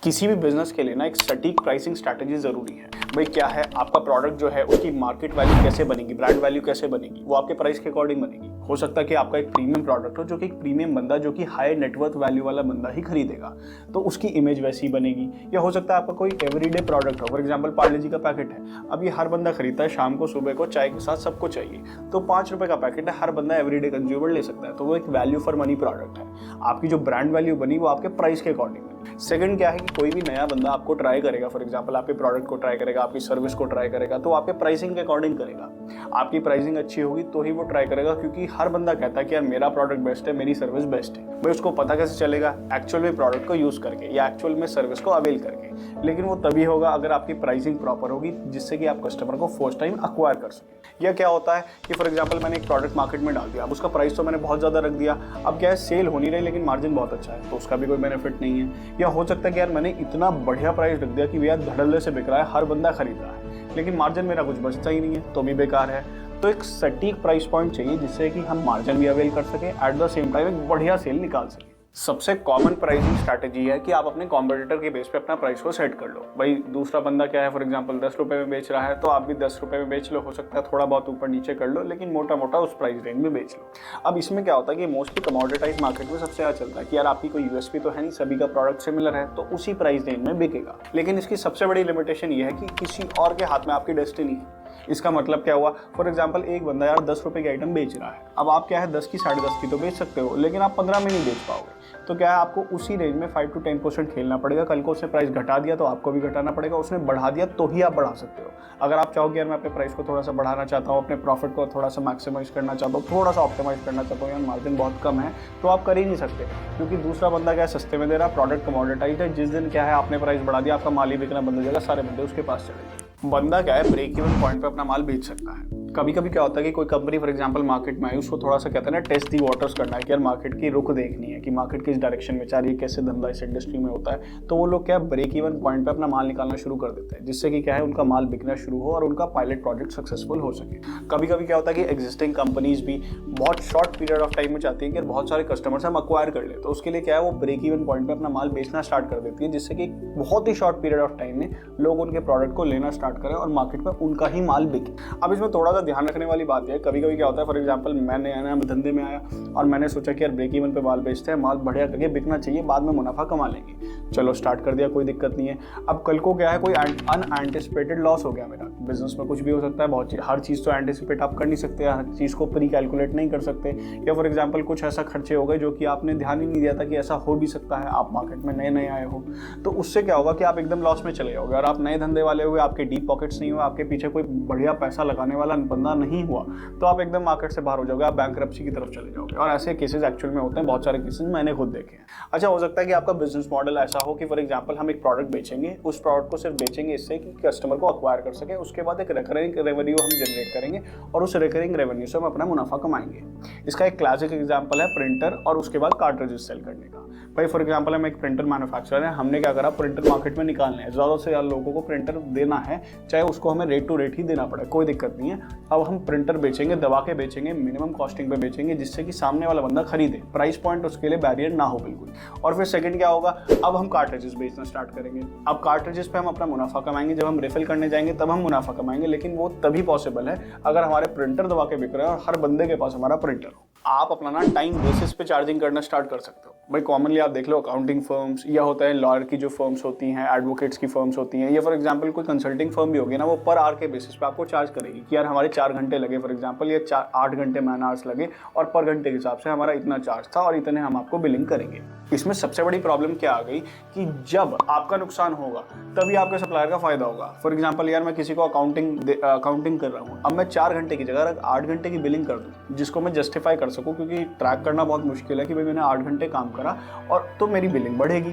किसी भी बिजनेस के लिए ना एक सटीक प्राइसिंग स्ट्रैटेजी जरूरी है। भाई क्या है, आपका प्रोडक्ट जो है उसकी मार्केट वैल्यू कैसे बनेगी, ब्रांड वैल्यू कैसे बनेगी, वो आपके प्राइस के अकॉर्डिंग बनेगी। हो सकता है कि आपका एक प्रीमियम प्रोडक्ट हो जो कि एक प्रीमियम बंदा, जो कि हाई नेटवर्थ वैल्यू वाला बंदा ही खरीदेगा, तो उसकी इमेज वैसी बनेगी। या हो सकता है आपका कोई एवरीडे प्रोडक्ट हो, फॉर एग्जांपल पार्ले जी का पैकेट है, अब ये हर बंदा खरीदता है, शाम को सुबह को चाय के साथ सबको चाहिए, तो 5 रुपए का पैकेट है, हर बंदा एवरीडे कंज्यूमर ले सकता है, तो वो एक वैल्यू फॉर मनी प्रोडक्ट है। आपकी जो ब्रांड वैल्यू बनी वो आपके प्राइस के अकॉर्डिंग बनी। सेकंड क्या है कि कोई भी नया बंदा आपको ट्राई करेगा, फॉर एग्जांपल आपके प्रोडक्ट को ट्राई करेगा, आपकी सर्विस को ट्राई करेगा, तो आपके प्राइसिंग के अकॉर्डिंग करेगा। आपकी प्राइसिंग अच्छी होगी तो ही वो ट्राई करेगा, क्योंकि हर बंदा कहता है कि यार मेरा प्रोडक्ट बेस्ट है, मेरी सर्विस बेस्ट है। भाई उसको पता कैसे चलेगा? एक्चुअल में प्रोडक्ट को यूज करके या एक्चुअल में सर्विस को अवेल करके। लेकिन वो तभी होगा अगर आपकी प्राइसिंग प्रॉपर होगी, जिससे कि आप कस्टमर को फर्स्ट टाइम अक्वायर कर सकें। या क्या होता है कि फॉर एग्जांपल मैंने एक प्रोडक्ट मार्केट में डाल दिया, अब उसका प्राइस तो मैंने बहुत ज़्यादा रख दिया, अब क्या है सेल हो नहीं रही लेकिन मार्जिन बहुत अच्छा है, तो उसका भी कोई बेनिफिट नहीं है। या हो सकता है कि यार मैंने इतना बढ़िया प्राइस रख दिया कि भैया धड़ल्ले से बिक रहा है, हर बंदा खरीद रहा है, लेकिन मार्जिन मेरा कुछ बचता ही नहीं है, तो भी बेकार है। तो एक सटीक प्राइस पॉइंट चाहिए जिससे कि हम मार्जिन भी अवेल कर सकें, एट द सेम टाइम एक बढ़िया सेल निकाल सकें। सबसे कॉमन प्राइसिंग स्ट्रैटेजी है कि आप अपने कॉम्पिटिटर के बेस पे अपना प्राइस को सेट कर लो। भाई दूसरा बंदा क्या है, फॉर एग्जांपल 10 रुपये में बेच रहा है, तो आप भी 10 रुपये में बेच लो। हो सकता है थोड़ा बहुत ऊपर नीचे कर लो, लेकिन मोटा मोटा उस प्राइस रेंज में बेच लो। अब इसमें क्या होता है कि मोस्टली कमोडिटाइज मार्केट में सबसे ज़्यादा चलता है कि यार आपकी कोई यूएसपी तो है नहीं, सभी का प्रोडक्ट सिमिलर है, तो उसी प्राइस रेंज में बिकेगा। लेकिन इसकी सबसे बड़ी लिमिटेशन ये है कि किसी और के हाथ में आपकी डेस्टिनी है। इसका मतलब क्या हुआ, फॉर एग्जांपल एक बंदा यार 10 रुपये की आइटम बेच रहा है, अब आप क्या है 10 की 10.5 की तो बेच सकते हो, लेकिन आप 15 में नहीं बेच पाओगे। तो क्या है, आपको उसी रेंज में 5 to 10% खेलना पड़ेगा। कल को उसने प्राइस घटा दिया तो आपको भी घटाना पड़ेगा, उसने बढ़ा दिया तो ही आप बढ़ा सकते हो। अगर आप चाहोगे यार मैं अपने प्राइस को थोड़ा सा बढ़ाना चाहता हूँ, अपने प्रॉफिट को थोड़ा सा मैक्सिमाइज करना चाहता हूँ, थोड़ा सा ऑप्टिमाइज करना चाहता हूँ, यार मार्जिन बहुत कम है, तो आप कर ही नहीं सकते, क्योंकि दूसरा बंदा क्या है सस्ते में दे रहा है, प्रोडक्ट कमोडिटाइज्ड है। जिस दिन क्या है आपने प्राइस बढ़ा दिया, आपका माल ही बिकना बंद हो जाएगा, सारे बंदे उसके पास चले जाएंगे। बंदा क्या है ब्रेक इवन पॉइंट पे अपना माल बेच सकता है। कभी कभी क्या होता है कि कोई कंपनी फॉर एग्जांपल मार्केट में आई, उसको थोड़ा सा कहते हैं ना टेस्ट दी वाटर्स करना है कि यार मार्केट की रुख देखनी है कि मार्केट किस डायरेक्शन में जा रही है, कैसे धंधा इस इंडस्ट्री में होता है। तो वो लोग क्या ब्रेक इवन पॉइंट पे अपना माल निकालना शुरू कर देते हैं, जिससे कि क्या है उनका माल बिकना शुरू हो और उनका पायलट प्रोजेक्ट सक्सेसफुल हो सके। कभी कभी क्या होता है कि एग्जिस्टिंग कंपनीज भी बहुत शॉर्ट पीरियड ऑफ टाइम में चाहती है कि बहुत सारे कस्टमर्स हम अक्वायर कर ले, तो उसके लिए क्या है वो ब्रेक इवन पॉइंट पे अपना माल बेचना स्टार्ट कर देती है, जिससे कि बहुत ही शॉर्ट पीरियड ऑफ टाइम में लोग उनके प्रोडक्ट को लेना स्टार्ट करें और मार्केट में उनका ही माल बिके। अब इसमें थोड़ा सा ध्यान रखने वाली बात है, कभी कभी क्या होता है फॉर एग्जांपल मैंने नया धंधे में आया और मैंने सोचा कि यार ब्रेक इवन पे माल बेचते हैं, माल बढ़िया करके बिकना चाहिए, बाद में मुनाफा कमा लेंगे। चलो स्टार्ट कर दिया, कोई दिक्कत नहीं है। अब कल को क्या है कोई अनएंटिसिपेटेड लॉस हो गया मेरा, बिजनेस में कुछ भी हो सकता है, बहुत हर चीज़ तो एंटिसिपेट आप कर नहीं सकते, हर चीज़ को प्री कैलकुलेट नहीं कर सकते। या फॉर एग्जांपल कुछ ऐसा खर्चे हो गए जो कि आपने ध्यान ही नहीं दिया था कि ऐसा हो भी सकता है, आप मार्केट में नए नए आए हो, तो उससे क्या होगा कि आप एकदम लॉस में चले जाओगे। और आप नए धंधे वाले हुए, आपके डीप पॉकेट्स नहीं हुए, आपके पीछे कोई बढ़िया पैसा लगाने वाला बंदा नहीं हुआ, तो आप एकदम मार्केट से बाहर हो जाओगे, आप बैंकरप्सी की तरफ चले जाओगे। और ऐसे केसेस एक्चुअल में होते हैं, बहुत सारे केसेस मैंने खुद देखे हैं। अच्छा, हो सकता है कि आपका बिजनेस मॉडल ऐसा हो कि फॉर एग्जांपल हम एक प्रोडक्ट बेचेंगे, उस प्रोडक्ट को सिर्फ बेचेंगे इससे कि कस्टमर को अक्वायर कर सके, उसके बाद एक रिकरिंग रेवेन्यू हम जनरेट करेंगे और उस रिकरिंग रेवेन्यू से हम अपना मुनाफा कमाएंगे। इसका एक क्लासिक एग्जांपल है प्रिंटर और उसके बाद कार्ट्रिजेस सेल करने का। भाई फॉर एग्जांपल हम एक प्रिंटर मैन्युफैक्चरर है, हमने क्या करा, प्रिंटर मार्केट में निकालने हैं, ज़्यादा से ज़्यादा लोगों को प्रिंटर देना है, चाहे उसको हमें रेट टू रेट ही देना पड़े, कोई दिक्कत नहीं है। अब हम प्रिंटर बेचेंगे, दबा के बेचेंगे, मिनिमम कॉस्टिंग पे बेचेंगे, जिससे कि सामने वाला बंदा खरीदे, प्राइस पॉइंट उसके लिए बैरियर ना हो बिल्कुल। और फिर सेकंड क्या होगा, अब हम कार्ट्रिजेस बेचना स्टार्ट करेंगे। अब कार्ट्रिजेस पे हम अपना मुनाफा कमाएंगे, जब हम रिफिल करने जाएंगे तब हम मुनाफा कमाएंगे, लेकिन वो तभी पॉसिबल है अगर हमारे प्रिंटर दबा के बिक रहे हैं और हर बंदे के पास हमारा प्रिंटर हो। आप अपना ना टाइम बेसिस पे चार्जिंग करना स्टार्ट कर सकते हो। भाई कॉमनली आप देख लो अकाउंटिंग फर्म्स या होता है लॉयर की जो फर्म्स होती हैं, एडवोकेट्स की फर्म्स होती हैं, या फॉर एग्जांपल कोई कंसल्टिंग फर्म भी होगी ना, वो पर आवर के बेसिस पे आपको चार्ज करेगी कि यार हमारे 4 घंटे लगे फॉर एग्जांपल, या 8 घंटे मैन आवर्स लगे और पर घंटे के हिसाब से हमारा इतना चार्ज था और इतने हम आपको बिलिंग करेंगे। इसमें सबसे बड़ी प्रॉब्लम क्या आ गई कि जब आपका नुकसान होगा तभी आपके सप्लायर का फायदा होगा। फॉर एग्जांपल यार मैं किसी को अकाउंटिंग कर रहा हूँ, अब मैं 4 घंटे की जगह 8 घंटे की बिलिंग कर दूँ, जिसको मैं जस्टिफाई कर सकूँ, क्योंकि ट्रैक करना बहुत मुश्किल है कि भाई मैंने 8 घंटे काम करा, और तो मेरी बिलिंग बढ़ेगी।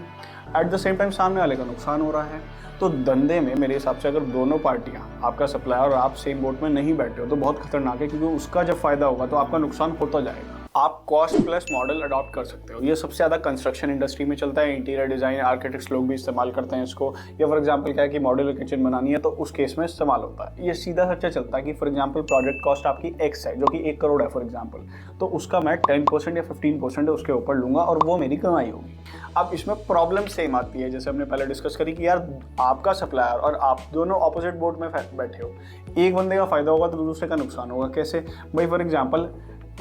एट द सेम टाइम सामने वाले का नुकसान हो रहा है। तो धंधे में मेरे हिसाब से अगर दोनों पार्टियां, आपका सप्लायर और आप सेम बोट में नहीं बैठे हो, तो बहुत खतरनाक है, क्योंकि उसका जब फायदा होगा तो आपका नुकसान होता जाएगा। आप कॉस्ट प्लस मॉडल अडॉप्ट कर सकते हो। ये सबसे ज़्यादा कंस्ट्रक्शन इंडस्ट्री में चलता है, इंटीरियर डिज़ाइन आर्किटेक्ट्स लोग भी इस्तेमाल करते हैं इसको। या फॉर एग्जांपल क्या है कि मॉड्यूलर किचन बनानी है तो उस केस में इस्तेमाल होता है। ये सीधा सच्चा चलता है कि फॉर एग्जांपल प्रोजेक्ट कॉस्ट आपकी एक्स है जो कि 1 करोड़ है फॉर एग्जांपल, तो उसका मैं 10% या 15% उसके ऊपर लूँगा और वो मेरी कमाई होगी। अब इसमें प्रॉब्लम सेम आती है, जैसे हमने पहले डिस्कस करी कि यार आपका सप्लायर और आप दोनों ऑपोजिट बोर्ड में बैठे हो, एक बंदे का फायदा होगा तो दूसरे का नुकसान होगा। कैसे भाई? फॉर एग्जांपल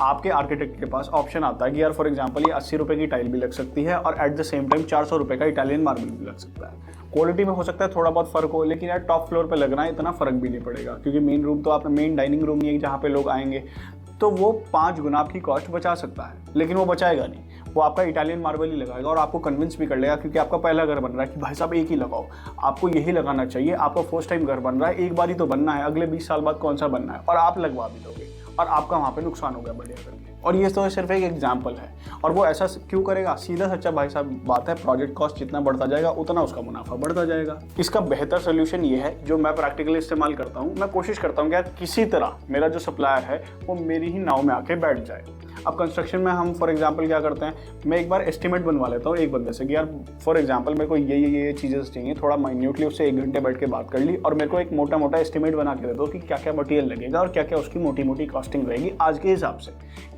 आपके आर्किटेक्ट के पास ऑप्शन आता है कि यार फॉर एग्जांपल ये 80 रुपये की टाइल भी लग सकती है और एट द सेम टाइम 400 रुपये का इटालियन मार्बल भी लग सकता है। क्वालिटी में हो सकता है थोड़ा बहुत फर्क हो, लेकिन यार टॉप फ्लोर पे लगना है इतना फर्क भी नहीं पड़ेगा, क्योंकि मेन रूम तो आपका मेन डाइनिंग रूम ही है जहाँ पे लोग आएंगे, तो वो 5 गुना आपकी कॉस्ट बचा सकता है। लेकिन वो बचाएगा नहीं, वो आपका इटालियन मार्बल ही लगाएगा और आपको कन्विंस भी कर लेगा, क्योंकि आपका पहला घर बन रहा है कि भाई साहब एक ही लगाओ, आपको यही लगाना चाहिए, आपका फर्स्ट टाइम घर बन रहा है, एक बार ही तो बनना है, अगले 20 साल बाद कौन सा बनना है, और आप लगवा भी दोगे और आपका वहाँ पे नुकसान हो गया बढ़िया करके। और ये तो सिर्फ एक एग्जाम्पल है। और वो ऐसा क्यों करेगा? सीधा सच्चा भाई साहब बात है, प्रोजेक्ट कॉस्ट जितना बढ़ता जाएगा उतना उसका मुनाफा बढ़ता जाएगा। इसका बेहतर सोल्यूशन ये है जो मैं प्रैक्टिकली इस्तेमाल करता हूँ। मैं कोशिश करता हूँ कि यार किसी तरह मेरा जो सप्लायर है वो मेरी ही नाव में आके बैठ जाए। अब कंस्ट्रक्शन में हम फॉर एग्जांपल क्या करते हैं, मैं एक बार एस्टिमेट बनवा लेता हूँ एक बंदे से कि यार फॉर एग्जांपल मेरे को ये चीज़ें चाहिए, थोड़ा माइन्यूटली उससे 1 घंटे बैठ के बात कर ली और मेरे को एक मोटा मोटा एस्टिमेट बना के दे दो कि क्या क्या मटेरियल लगेगा और क्या क्या उसकी मोटी मोटी कॉस्टिंग रहेगी आज के हिसाब से।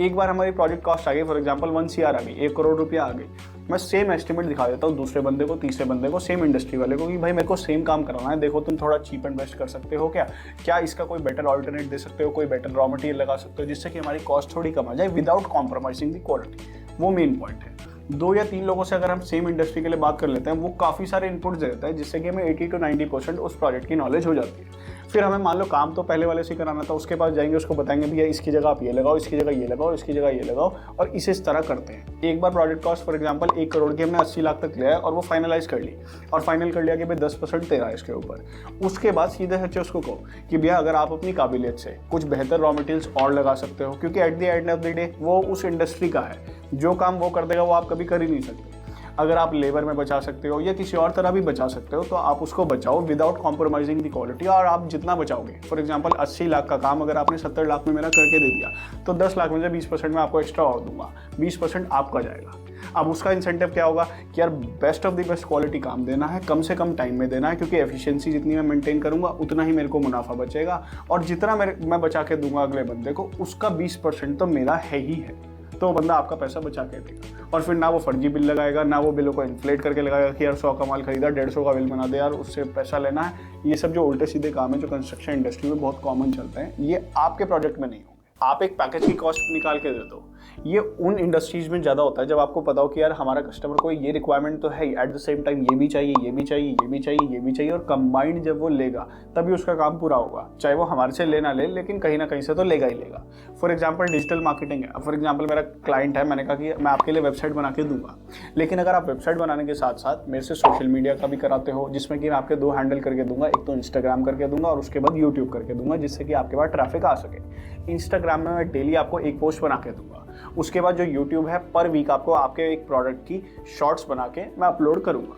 एक बार हमारी प्रोजेक्ट कॉस्ट आ गई, फॉर एग्जांपल 1 CR आ गई, 1 करोड़ रुपया आ गई, मैं सेम एस्टिमेट दिखा देता हूँ दूसरे बंदे को, तीसरे बंदे को, सेम इंडस्ट्री वाले को कि भाई मेरे को सेम काम कराना है, देखो तुम थोड़ा चीप एंड बेस्ट कर सकते हो क्या इसका कोई बेटर ऑल्टरनेट दे सकते हो, कोई बेटर रॉ मटेरियल लगा सकते हो जिससे कि हमारी कॉस्ट थोड़ी कम आ जाए विदाउट कॉम्प्रोमाइजिंग द क्वालिटी। वो मेन पॉइंट है। 2 या 3 लोगों से अगर हम सेम इंडस्ट्री के लिए बात कर लेते हैं, वो काफ़ी सारे इनपुट्स दे देता है जिससे कि हमें 80 to 90% उस प्रोजेक्ट की नॉलेज हो जाती है। फिर हमें मान लो काम तो पहले वाले से कराना था, उसके पास जाएंगे, उसको बताएंगे भैया इसकी जगह आप ये लगाओ, इसकी जगह ये लगाओ, इसकी जगह ये लगाओ, और इस तरह करते हैं। एक बार project cost for example 1 crore की हमने 80 लाख तक लिया है और वो फाइनलाइज कर ली और फाइनल कर लिया कि भाई 10% तेरा है इसके ऊपर। उसके बाद सीधे सच्चे उसको कहो कि भैया अगर आप अपनी काबिलियत से कुछ बेहतर रॉ मटेरियल्स और लगा सकते हो, क्योंकि at the end of the day वो उस इंडस्ट्री का है, जो काम वो कर देगा वो आप कभी कर ही नहीं सकते। अगर आप लेबर में बचा सकते हो या किसी और तरह भी बचा सकते हो तो आप उसको बचाओ विदाउट कॉम्प्रोमाइजिंग द क्वालिटी। और आप जितना बचाओगे, फॉर एग्जांपल 80 लाख का काम अगर आपने 70 लाख में मेरा करके दे दिया तो 10 लाख में से 20% मैं आपको एक्स्ट्रा और दूंगा, 20% आपका जाएगा। अब उसका इंसेंटिव क्या होगा कि यार best of the best quality काम देना है, कम से कम टाइम में देना है, क्योंकि एफिशिएंसी जितनी मैं मेंटेन करूंगा उतना ही मेरे को मुनाफा बचेगा, और जितना मैं बचा के दूंगा अगले बंदे को उसका 20% तो मेरा है ही है। तो वो बंदा आपका पैसा बचा के देगा और फिर ना वो फर्जी बिल लगाएगा, ना वो बिलों को इन्फ्लेट करके लगाएगा कि यार 100 का माल खरीदा 150 का बिल बना दे यार उससे पैसा लेना है। ये सब जो उल्टे सीधे काम है जो कंस्ट्रक्शन इंडस्ट्री में बहुत कॉमन चलते हैं, ये आपके प्रोजेक्ट में नहीं होंगे। आप एक पैकेज की कॉस्ट निकाल के दे दो। ये उन इंडस्ट्रीज में ज़्यादा होता है जब आपको पता हो कि यार हमारा कस्टमर को ये रिक्वायरमेंट तो है, एट द सेम टाइम ये भी चाहिए, ये भी चाहिए, ये भी चाहिए, ये भी चाहिए, और कंबाइंड जब वो लेगा तभी उसका काम पूरा होगा, चाहे वो हमारे से लेना ले, लेकिन कहीं ना कहीं से तो लेगा ही लेगा। फॉर एग्जाम्पल डिजिटल मार्केटिंग है। फॉर एग्जाम्पल मेरा क्लाइंट है, मैंने कहा कि मैं आपके लिए वेबसाइट बना के दूंगा, लेकिन अगर आप वेबसाइट बनाने के साथ साथ मेरे से सोशल मीडिया का भी कराते हो, जिसमें कि मैं आपके 2 हैंडल करके दूंगा, एक तो इंस्टाग्राम करके दूंगा और उसके बाद यूट्यूब करके दूंगा, जिससे कि आपके पास ट्रैफिक आ सके। इंस्टाग्राम में मैं डेली आपको एक पोस्ट बना के दूंगा, उसके बाद जो यूट्यूब है पर वीक आपको आपके एक प्रोडक्ट की शॉर्ट्स बना के मैं अपलोड करूंगा।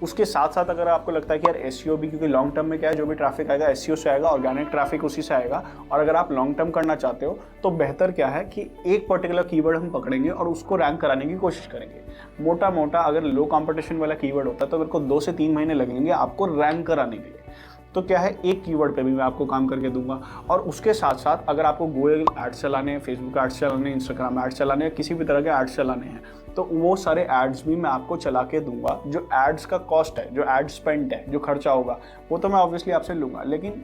उसके साथ साथ अगर आपको लगता है कि यार एसईओ भी, क्योंकि लॉन्ग टर्म में क्या है जो भी ट्रैफिक आएगा एसईओ से आएगा, ऑर्गेनिक ट्रैफिक उसी से आएगा, और अगर आप लॉन्ग टर्म करना चाहते हो तो बेहतर क्या है कि एक पर्टिकुलर कीवर्ड हम पकड़ेंगे और उसको रैंक कराने की कोशिश करेंगे। मोटा मोटा अगर लो कंपटीशन वाला कीवर्ड होता है तो मेरे को 2 से 3 महीने लगेंगे आपको रैंक कराने के लिए। तो क्या है, एक कीवर्ड पे भी मैं आपको काम करके दूंगा। और उसके साथ साथ अगर आपको गूगल एड्स चलाने हैं, फेसबुक एड्स चलाने हैं, इंस्टाग्राम एड्स चलाने हैं, किसी भी तरह के एड्स चलाने हैं, तो वो सारे एड्स भी मैं आपको चला के दूंगा। जो एड्स का कॉस्ट है, जो एड स्पेंड है, जो खर्चा होगा, वो तो मैं ऑब्वियसली आपसे लूँगा, लेकिन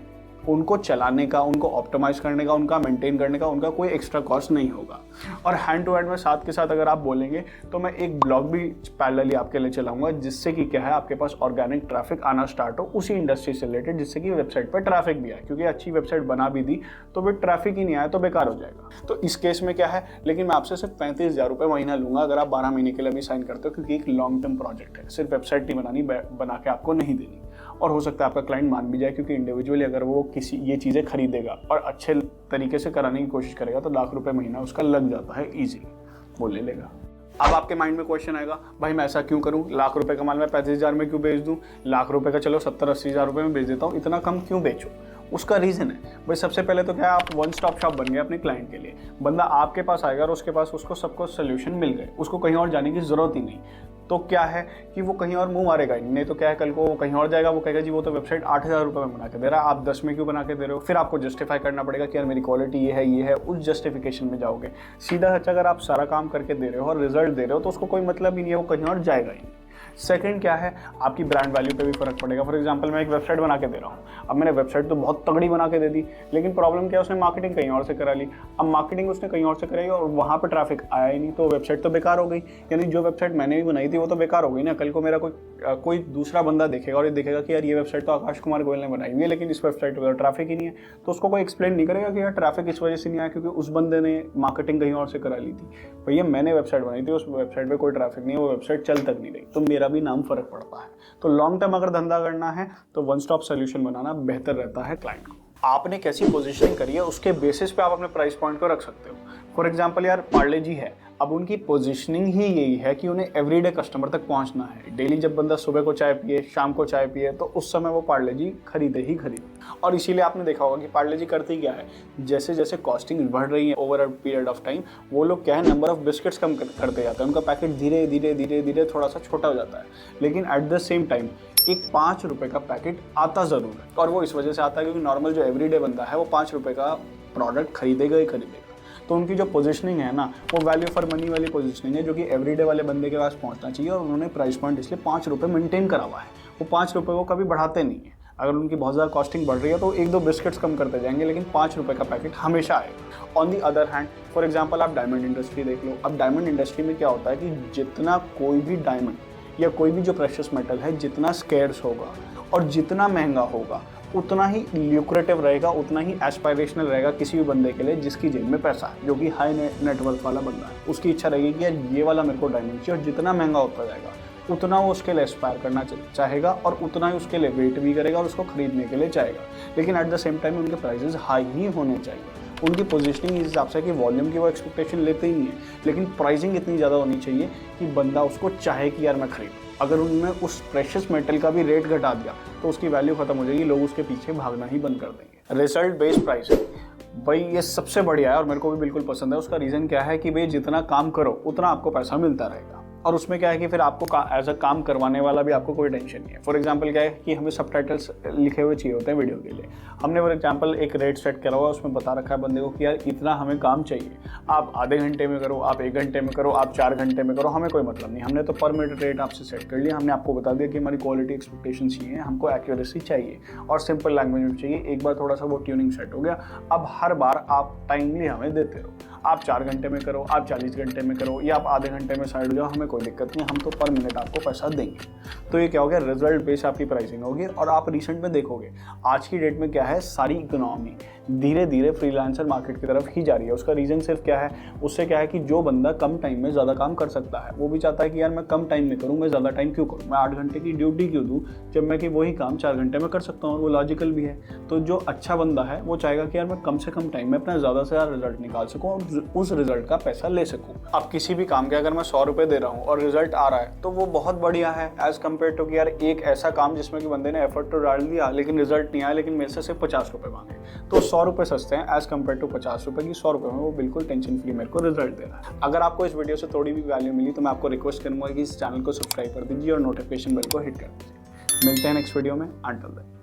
उनको चलाने का, उनको ऑप्टिमाइज़ करने का, उनका मेंटेन करने का उनका कोई एक्स्ट्रा कॉस्ट नहीं होगा। और हैंड टू हैंड में साथ के साथ अगर आप बोलेंगे तो मैं एक ब्लॉग भी पैरेलली आपके लिए चलाऊंगा, जिससे कि क्या है आपके पास ऑर्गेनिक ट्रैफिक आना स्टार्ट हो उसी इंडस्ट्री से रिलेटेड, जिससे कि वेबसाइट पर ट्रैफिक भी आए, क्योंकि अच्छी वेबसाइट बना भी दी तो फिर ट्रैफिक ही नहीं आया तो बेकार हो जाएगा। तो इस केस में क्या है, लेकिन मैं आपसे सिर्फ 35,000 रुपये महीना लूँगा अगर आप 12 महीने के लिए भी साइन करते हो, क्योंकि एक लॉन्ग टर्म प्रोजेक्ट है, सिर्फ वेबसाइट नहीं बनानी, बना के आपको नहीं देनी। और हो सकता है आपका क्लाइंट मान भी जाए, क्योंकि इंडिविजुअली अगर वो किसी ये चीज़ें खरीदेगा और अच्छे तरीके से कराने की कोशिश करेगा तो लाख रुपए महीना उसका लग जाता है ईजी, वो ले लेगा। अब आपके माइंड में क्वेश्चन आएगा, भाई मैं ऐसा क्यों करूं, लाख रुपए का माल मैं 35,000 में क्यों बेच दूं, लाख रुपए का चलो 70-80 हज़ार रुपये में बेच देता हूं, इतना कम क्यों बेचूं। उसका रीज़न है भाई, सबसे पहले तो क्या है, आप वन स्टॉप शॉप बन गए अपने क्लाइंट के लिए। बंदा आपके पास आएगा और उसके पास उसको सबको सोल्यूशन मिल गए, उसको कहीं और जाने की ज़रूरत ही नहीं। तो क्या है कि वो कहीं और मुंह मारेगा ही नहीं। तो क्या है, कल को वो कहीं और जाएगा, वो कहेगा जी वो तो वेबसाइट 8,000 रुपये में बना के दे रहा है, आप 10 में क्यों बना के दे रहे हो। फिर आपको जस्टिफाई करना पड़ेगा कि यार मेरी क्वालिटी ये है, उस जस्टिफिकेशन में जाओगे। सीधा सच अगर आप सारा काम करके दे रहे हो और रिजल्ट दे रहे हो तो उसको कोई मतलब ही नहीं है, वो कहीं और जाएगा ही नहीं। सेकंड क्या है, आपकी ब्रांड वैल्यू पे भी फर्क पड़ेगा। फॉर एग्जांपल मैं एक वेबसाइट बना के दे रहा हूँ, अब मैंने वेबसाइट तो बहुत तगड़ी बना के दे दी, लेकिन प्रॉब्लम क्या है, उसने मार्केटिंग कहीं और से करा ली। अब मार्केटिंग उसने कहीं और से कराई और वहाँ पे ट्रैफिक आया ही नहीं, तो वेबसाइट तो बेकार हो गई। यानी जो वेबसाइट मैंने भी बनाई थी वो तो बेकार हो गई ना। कल को मेरा कोई दूसरा बंदा देखेगा और ये देखेगा कि यार ये वेबसाइट तो आकाश कुमार गोयल ने बनाई हुई है, लेकिन इस वेबसाइट पर ट्रैफिक ही नहीं है, तो उसको कोई एक्सप्लेन नहीं करेगा कि यार ट्रैफिक इस वजह से नहीं आया क्योंकि उस बंदे ने मार्केटिंग कहीं और से करा ली थी। भैया मैंने वेबसाइट बनाई थी, उस वेबसाइट पर कोई ट्रैफिक नहीं है, वो वेबसाइट चल तक नहीं रही, तो मेरा भी नाम फर्क पड़ता है। तो लॉन्ग टर्म अगर धंधा करना है तो वन स्टॉप सोल्यूशन बनाना बेहतर रहता है क्लाइंट को। आपने कैसी पोजीशनिंग करी है उसके बेसिस पे आप अपने प्राइस पॉइंट को रख सकते हो। फॉर एग्जांपल यार पार्ले जी है, अब उनकी पोजीशनिंग ही यही है कि उन्हें एवरीडे कस्टमर तक पहुंचना है। डेली जब बंदा सुबह को चाय पिए, शाम को चाय पिए, तो उस समय वो पार्ले जी खरीदे ही खरीदे। और इसीलिए आपने देखा होगा कि पार्ले जी करती क्या है, जैसे जैसे कॉस्टिंग बढ़ रही है over a period of time, वो लोग क्या है नंबर ऑफ बिस्किट्स कम करते जाते हैं। उनका पैकेट धीरे धीरे धीरे धीरे थोड़ा सा छोटा हो जाता है, लेकिन एट द सेम टाइम एक 5 रुपये का पैकेट आता ज़रूर है। और वो इस वजह से आता है क्योंकि नॉर्मल जो एवरीडे बंदा है वो 5 रुपये का प्रोडक्ट खरीदेगा ही खरीदेगा। तो उनकी जो पोजीशनिंग है ना, वो वैल्यू फॉर मनी वाली पोजीशनिंग है, जो कि एवरीडे वाले बंदे के पास पहुंचना चाहिए। और उन्होंने प्राइस पॉइंट इसलिए 5 रुपये मेंटेन करा हुआ है, वो 5 रुपये को कभी बढ़ाते नहीं है। अगर उनकी बहुत ज़्यादा कॉस्टिंग बढ़ रही है तो 1-2 बिस्किट्स कम करते जाएंगे, लेकिन 5 रुपये का पैकेट हमेशा आएगा। On the other hand for example आप डायमंड इंडस्ट्री देख लो। अब डायमंड इंडस्ट्री में क्या होता है कि जितना कोई भी डायमंड या कोई भी जो प्रेशियस मेटल है जितना स्केर्स होगा और जितना महंगा होगा, उतना ही ल्यूक्रेटिव रहेगा, उतना ही एस्पायरेशनल रहेगा किसी भी बंदे के लिए जिसकी जेब में पैसा है, जो कि हाई नेटवर्थ वाला बंदा है। उसकी इच्छा रहेगी कि यार ये वाला मेरे को डायमंड चाहिए, और जितना महंगा होता जाएगा उतना वो उसके लिए एस्पायर करना चाहेगा और उतना ही उसके लिए वेट भी करेगा और उसको खरीदने के लिए चाहेगा। लेकिन एट द सेम टाइम उनके प्राइसेस हाई ही होने चाहिए। उनकी पोजीशनिंग इस हिसाब से कि वॉल्यूम की वो एक्सपेक्टेशन लेते ही नहीं है, लेकिन प्राइसिंग इतनी ज़्यादा होनी चाहिए कि बंदा उसको चाहे कि यार मैं खरीदूँ। अगर उन्होंने उस प्रेशियस मेटल का भी रेट घटा दिया तो उसकी वैल्यू खत्म हो जाएगी, लोग उसके पीछे भागना ही बंद कर देंगे। रिजल्ट बेस्ड प्राइसिंग भाई ये सबसे बढ़िया है और मेरे को भी बिल्कुल पसंद है। उसका रीज़न क्या है कि भाई जितना काम करो उतना आपको पैसा मिलता रहेगा। और उसमें क्या है कि फिर आपको एज अ काम करवाने वाला भी आपको कोई टेंशन नहीं है। फॉर एग्जांपल क्या है कि हमें सबटाइटल्स लिखे हुए चाहिए होते हैं वीडियो के लिए। हमने फॉर एग्जांपल एक रेट सेट करा हुआ, उसमें बता रखा है बंदे को कि यार इतना हमें काम चाहिए, आप आधे घंटे में करो, आप 1 घंटे में करो, आप 4 घंटे में करो, हमें कोई मतलब नहीं। हमने तो पर मिनट रेट आपसे सेट कर लिया, हमने आपको बता दिया कि हमारी क्वालिटी एक्सपेक्टेशन चाहिए, हमको एक्यूरेसी चाहिए और सिंपल लैंग्वेज में चाहिए। एक बार थोड़ा सा वो ट्यूनिंग सेट हो गया, अब हर बार आप टाइमली हमें देते रहो। आप 4 घंटे में करो, आप 40 घंटे में करो, या आप आधे घंटे में साइड हो जाओ, हमें कोई दिक्कत नहीं, हम तो पर मिनट आपको पैसा देंगे। तो ये क्या हो गया, रिजल्ट बेस्ड आपकी प्राइसिंग होगी। और आप रिसेंट में देखोगे आज की डेट में क्या है, सारी इकोनॉमी धीरे धीरे फ्रीलांसर मार्केट की तरफ ही जा रही है। उसका रीज़न सिर्फ क्या है, उससे क्या है कि जो बंदा कम टाइम में ज़्यादा काम कर सकता है वो भी चाहता है कि यार मैं कम टाइम में करूँ, मैं ज़्यादा टाइम क्यों करूँ, मैं 8 घंटे की ड्यूटी क्यों दूँ जब मैं कि वही काम 4 घंटे में कर सकता हूँ। और वो लॉजिकल भी है। तो जो अच्छा बंदा है वो चाहेगा कि यार मैं कम से कम टाइम में अपना ज़्यादा से ज़्यादा रिजल्ट निकाल सकूँ और उस रिजल्ट का पैसा ले सकूँ। अब किसी भी काम के अगर मैं 100 रुपये दे रहा हूँ और रिजल्ट आ रहा है तो वो बहुत बढ़िया है एज कम्पेयर टू कि यार एक ऐसा काम जिसमें कि बंदे ने एफर्ट तो डाल दिया लेकिन रिजल्ट नहीं आया, लेकिन मेरे से सिर्फ 50 रुपये मांगे। तो 100 रुपये सस्ते हैं एज कम्पेयर टू 50 रुपये की। 100 रुपये में वो बिल्कुल टेंशन फ्री मेरे को रिजल्ट दे रहा है। अगर आपको इस वीडियो से थोड़ी भी वैल्यू मिली तो मैं आपको रिक्वेस्ट करूंगा कि इस चैनल को सब्सक्राइब कर दीजिए और नोटिफिकेशन बेल को हिट कर दीजिए। मिलते हैं नेक्स्ट वीडियो में। Until then.